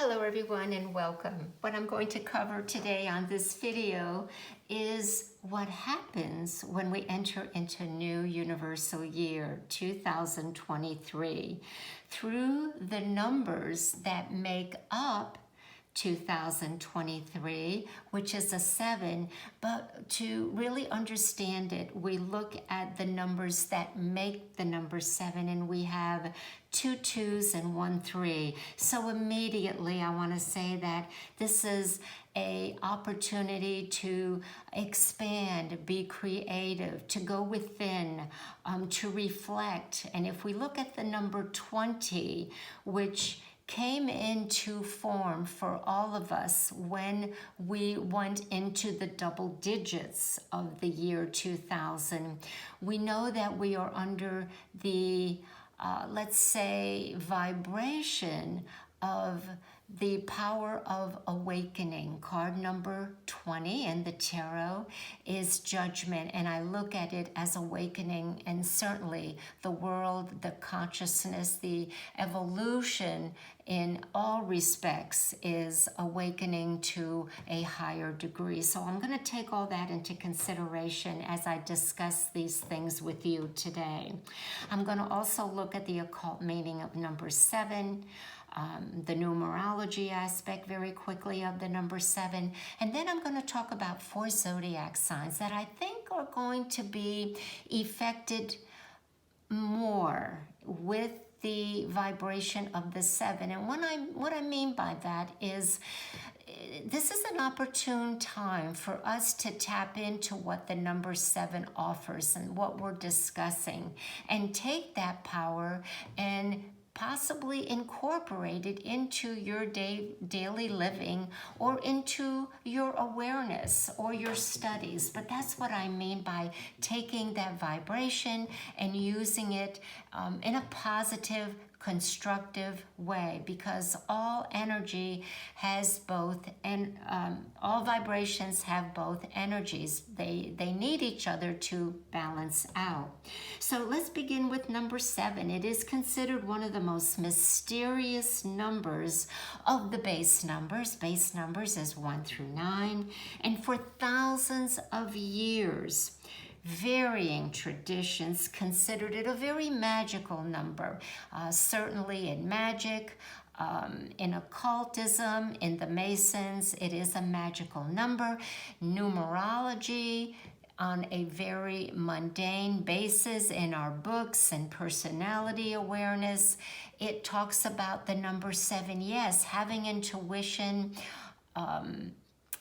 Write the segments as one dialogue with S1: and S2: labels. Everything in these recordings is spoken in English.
S1: Hello everyone and welcome. What I'm going to cover today on this video is what happens when we enter into new universal year 2023 through the numbers that make up 2023, which is a 7, but to really understand it, we look at the numbers that make the number 7, and we have 2 2s and 1 3. So immediately I want to say that this is an opportunity to expand, be creative, to go within, to reflect. And if we look at the number 20, which came into form for all of us when we went into the double digits of the year 2000. We know that we are under the, let's say, vibration of the power of awakening. Card number 20 in the tarot is judgment, and I look at it as awakening, and certainly the world, the consciousness, the evolution in all respects is awakening to a higher degree. So I'm going to take all that into consideration as I discuss these things with you today. I'm going to also look at the occult meaning of number 7, the numerology aspect very quickly of the number 7, and then I'm going to talk about 4 zodiac signs that I think are going to be affected more with the vibration of the 7. And what I mean by that is this is an opportune time for us to tap into what the number 7 offers and what we're discussing, and take that power and possibly incorporate it into your daily living or into your awareness or your studies. But that's what I mean by taking that vibration and using it in a positive, constructive way, because all energy has both, and all vibrations have both energies. They need each other to balance out. So let's begin with number 7. It is considered one of the most mysterious numbers of the base numbers. Base numbers is 1 through 9, and for thousands of years, varying traditions considered it a very magical number. Certainly in magic, in occultism, in the Masons, it is a magical number. Numerology, on a very mundane basis in our books and personality awareness, it talks about the number 7, yes, having intuition,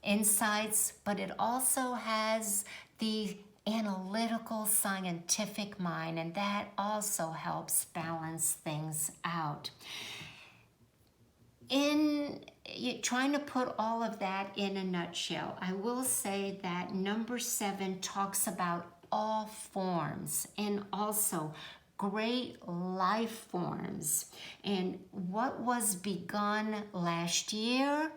S1: insights, but it also has the analytical, scientific mind, and that also helps balance things out. In trying to put all of that in a nutshell, I will say that number 7 talks about all forms and also great life forms. And what was begun last year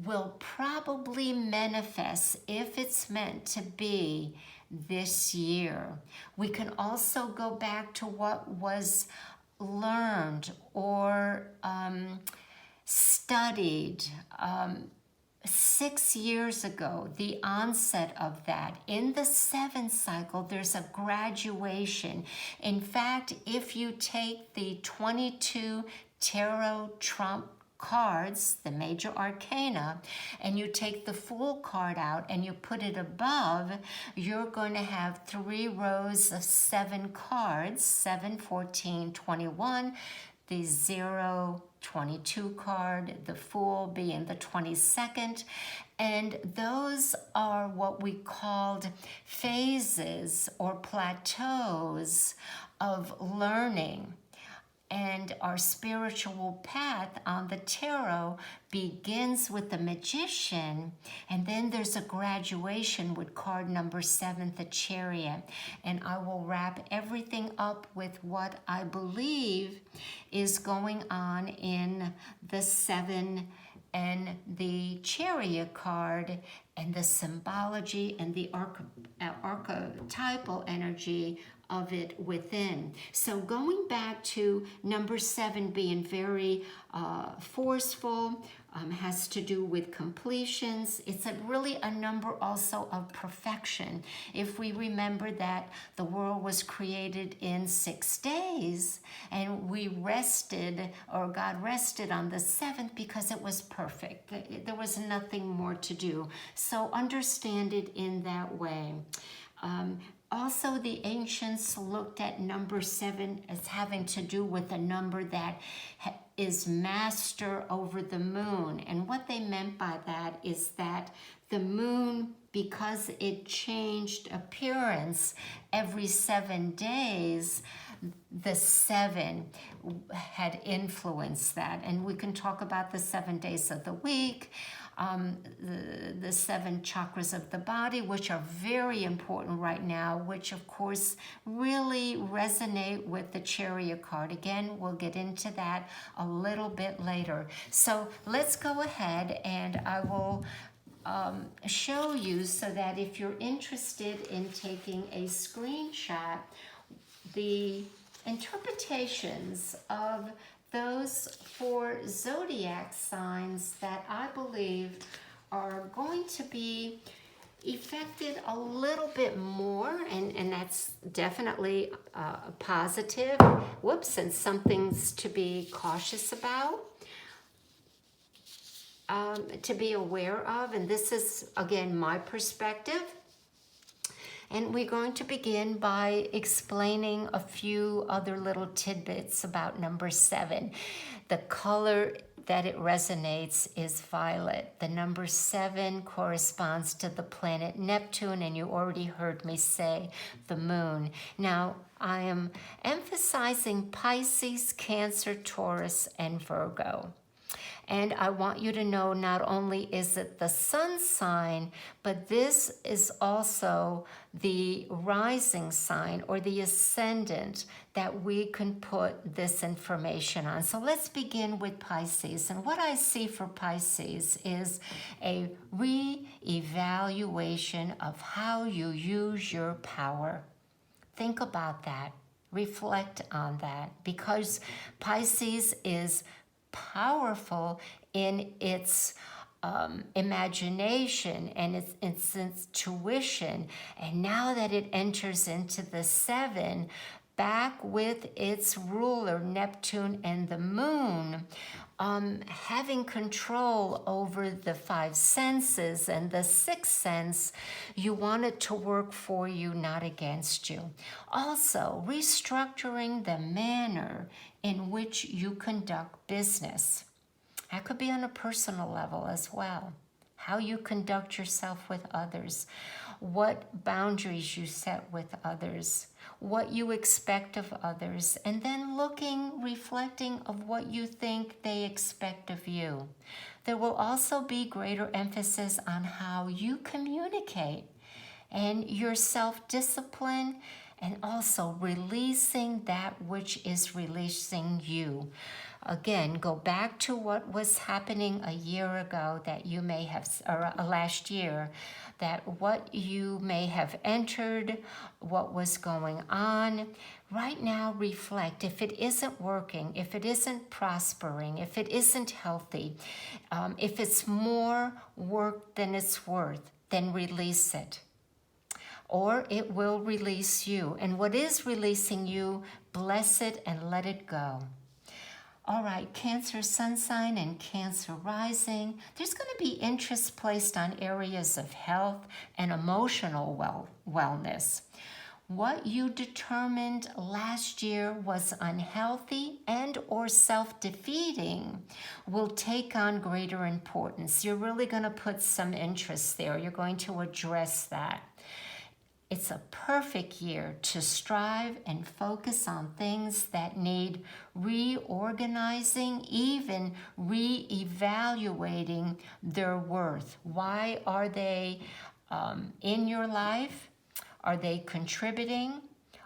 S1: will probably manifest, if it's meant to be, this year. We can also go back to what was learned or studied 6 years ago, the onset of that. In the 7 cycle, there's a graduation. In fact, if you take the 22 tarot trump cards, the major arcana, and you take the Fool card out and you put it above, you're going to have 3 rows of 7 cards, 7, 14, 21, the 0, 22 card, the Fool being the 22nd, and those are what we called phases or plateaus of learning. And our spiritual path on the tarot begins with the Magician, and then there's a graduation with card number 7, the Chariot. And I will wrap everything up with what I believe is going on in the 7 and the Chariot card, and the symbology and the archetypal energy of it within. So going back to number 7 being very forceful, has to do with completions. It's really a number also of perfection. If we remember that the world was created in 6 days and we rested, or God rested on the 7th because it was perfect. There was nothing more to do. So understand it in that way. Also, the ancients looked at number 7 as having to do with a number that is master over the moon. And what they meant by that is that the moon, because it changed appearance every 7 days, the 7 had influenced that. And we can talk about the 7 days of the week, the 7 chakras of the body, which are very important right now, which of course really resonate with the Chariot card. Again, we'll get into that a little bit later. So let's go ahead and I will show you, so that if you're interested in taking a screenshot, the interpretations of those 4 zodiac signs that I believe are going to be affected a little bit more, and that's definitely positive. Whoops, and some things to be cautious about, to be aware of. And this is, again, my perspective. And we're going to begin by explaining a few other little tidbits about number 7. The color that it resonates is violet. The number 7 corresponds to the planet Neptune, and you already heard me say the moon. Now, I am emphasizing Pisces, Cancer, Taurus, and Virgo. And I want you to know, not only is it the sun sign, but this is also the rising sign or the ascendant that we can put this information on. So let's begin with Pisces. And what I see for Pisces is a re-evaluation of how you use your power. Think about that. Reflect on that, because Pisces is powerful in its imagination and its intuition. And now that it enters into the 7, back with its ruler, Neptune and the moon, having control over the 5 senses and the 6th sense, you want it to work for you, not against you. Also, restructuring the manner in which you conduct business. That could be on a personal level as well. How you conduct yourself with others, what boundaries you set with others, what you expect of others, and then reflecting of what you think they expect of you. There will also be greater emphasis on how you communicate and your self-discipline, and also releasing that which is releasing you. Again, go back to what was happening a year ago that you may have, or last year, that what you may have entered, what was going on. Right now, reflect. If it isn't working, if it isn't prospering, if it isn't healthy, if it's more work than it's worth, then release it. Or it will release you. And what is releasing you, bless it and let it go. All right, Cancer sun sign and Cancer rising. There's going to be interest placed on areas of health and emotional wellness. What you determined last year was unhealthy and or self-defeating will take on greater importance. You're really going to put some interest there. You're going to address that. It's a perfect year to strive and focus on things that need reorganizing, even re-evaluating their worth. Why are they in your life? Are they contributing?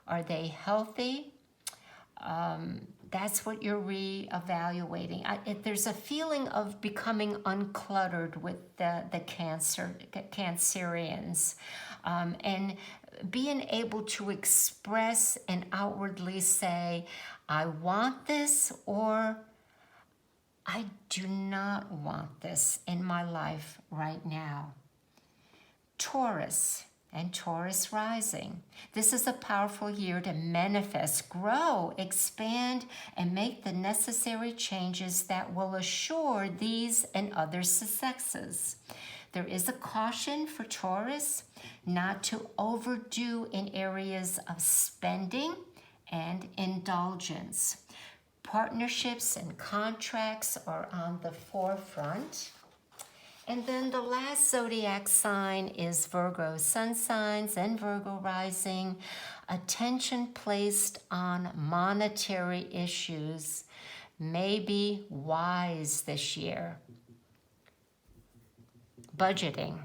S1: Are they healthy? That's what you're re-evaluating. There's a feeling of becoming uncluttered with the Cancerians. And being able to express and outwardly say, I want this, or I do not want this in my life right now. Taurus and Taurus rising. This is a powerful year to manifest, grow, expand, and make the necessary changes that will assure these and other successes. There is a caution for Taurus not to overdo in areas of spending and indulgence. Partnerships and contracts are on the forefront. And then the last zodiac sign is Virgo sun signs and Virgo rising. Attention placed on monetary issues may be wise this year. Budgeting,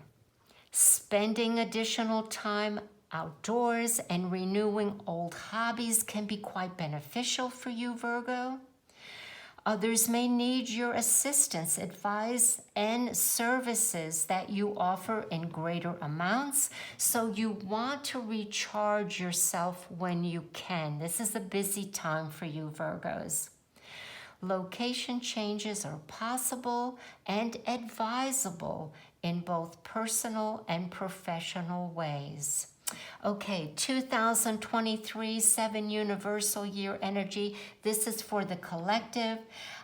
S1: spending additional time outdoors and renewing old hobbies can be quite beneficial for you, Virgo. Others may need your assistance, advice, and services that you offer in greater amounts, so you want to recharge yourself when you can. This is a busy time for you, Virgos. Location changes are possible and advisable in both personal and professional ways. Okay, 2023 7 universal year energy. This is for the collective.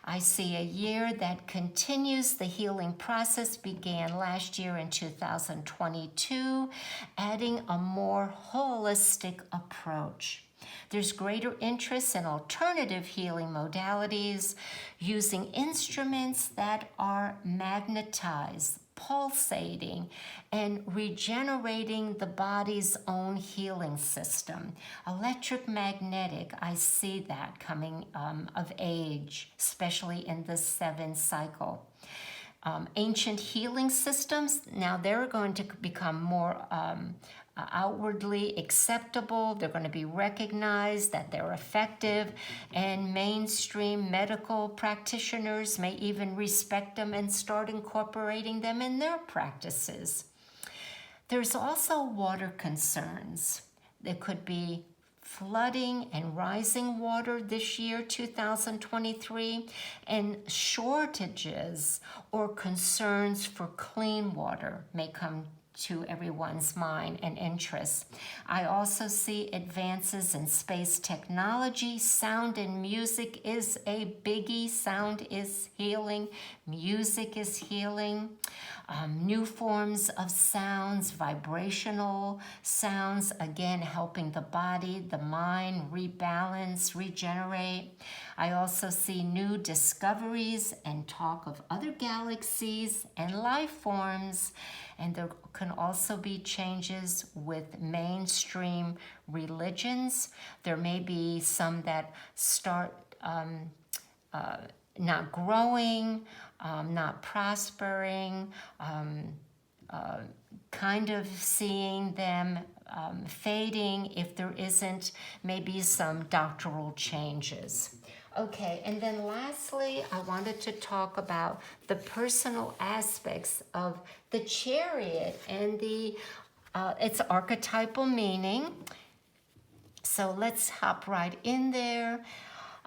S1: I see a year that continues the healing process began last year in 2022, adding a more holistic approach. There's greater interest in alternative healing modalities, using instruments that are magnetized, pulsating, and regenerating the body's own healing system. Electromagnetic, I see that coming of age, especially in the 7 cycle. Ancient healing systems, now they're going to become more outwardly acceptable. They're going to be recognized that they're effective, and mainstream medical practitioners may even respect them and start incorporating them in their practices. There's also water concerns. There could be flooding and rising water this year, 2023, and shortages or concerns for clean water may come to everyone's mind and interest. I also see advances in space technology. Sound and music is a biggie. Sound is healing. Music is healing. New forms of sounds, vibrational sounds, again, helping the body, the mind rebalance, regenerate. I also see new discoveries and talk of other galaxies and life forms. And there can also be changes with mainstream religions. There may be some that start not growing, not prospering, kind of seeing them fading if there isn't maybe some doctrinal changes. Okay, and then lastly, I wanted to talk about the personal aspects of the Chariot and its archetypal meaning. So let's hop right in there.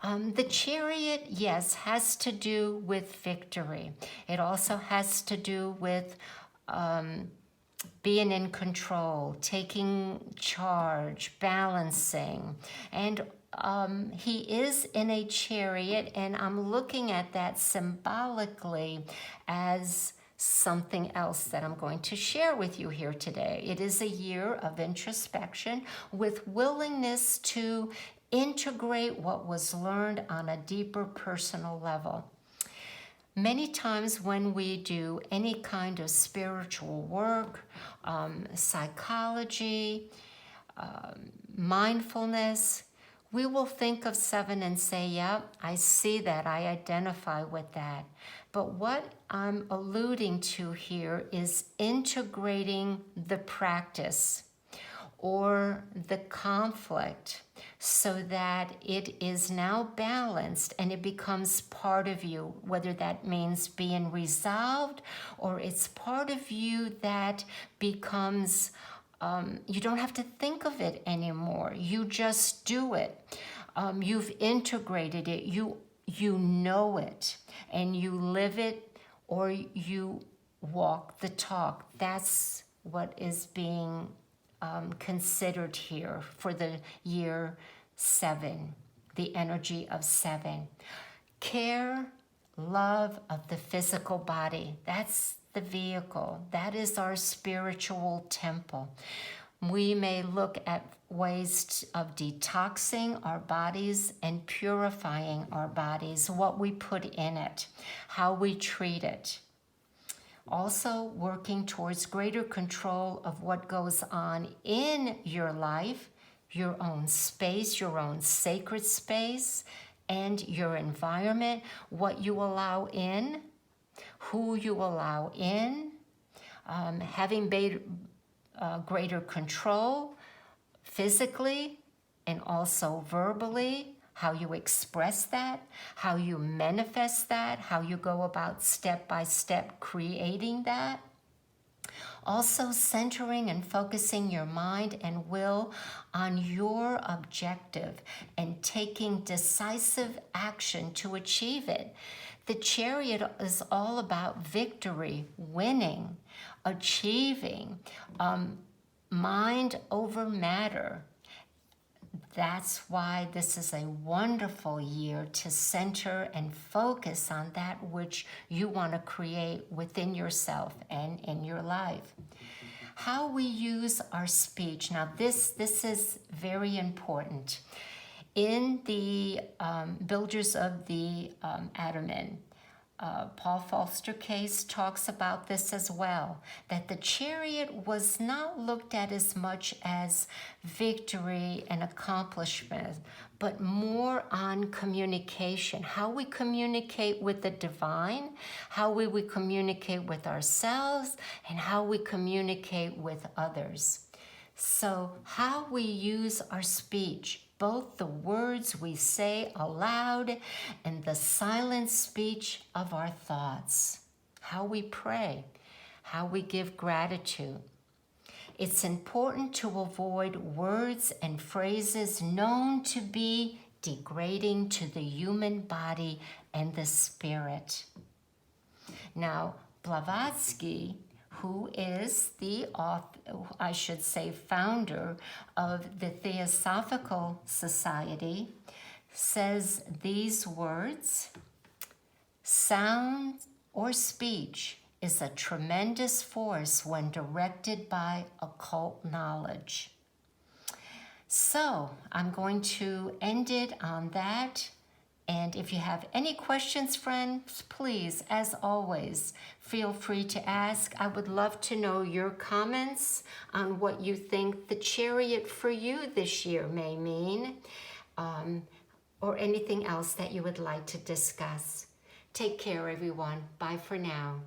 S1: The Chariot, yes, has to do with victory. It also has to do with being in control, taking charge, balancing, and he is in a chariot, and I'm looking at that symbolically as something else that I'm going to share with you here today. It is a year of introspection with willingness to integrate what was learned on a deeper personal level. Many times when we do any kind of spiritual work, psychology, mindfulness, we will think of 7 and say, yeah, I see that, I identify with that. But what I'm alluding to here is integrating the practice or the conflict so that it is now balanced and it becomes part of you, whether that means being resolved or it's part of you that becomes You don't have to think of it anymore. You just do it. You've integrated it. You know it, and you live it, or you walk the talk. That's what is being considered here for the year 7, the energy of 7. Care, love of the physical body. That's the vehicle. That is our spiritual temple. We may look at ways of detoxing our bodies and purifying our bodies, what we put in it, how we treat it. Also working towards greater control of what goes on in your life, your own space, your own sacred space, and your environment, what you allow in, who you allow in, having greater control physically and also verbally, how you express that, how you manifest that, how you go about step by step creating that. Also centering and focusing your mind and will on your objective and taking decisive action to achieve it. The Chariot is all about victory, winning, achieving, mind over matter. That's why this is a wonderful year to center and focus on that which you want to create within yourself and in your life. How we use our speech. Now this is very important. In the Builders of the Ataman, Paul Foster Case talks about this as well, that the Chariot was not looked at as much as victory and accomplishment, but more on communication, how we communicate with the divine, how we communicate with ourselves, and how we communicate with others. So how we use our speech, both the words we say aloud and the silent speech of our thoughts, how we pray, how we give gratitude. It's important to avoid words and phrases known to be degrading to the human body and the spirit. Now, Blavatsky, who is the founder of the Theosophical Society, says these words: sound or speech is a tremendous force when directed by occult knowledge. So I'm going to end it on that. And if you have any questions, friends, please, as always, feel free to ask. I would love to know your comments on what you think the Chariot for you this year may mean, or anything else that you would like to discuss. Take care, everyone. Bye for now.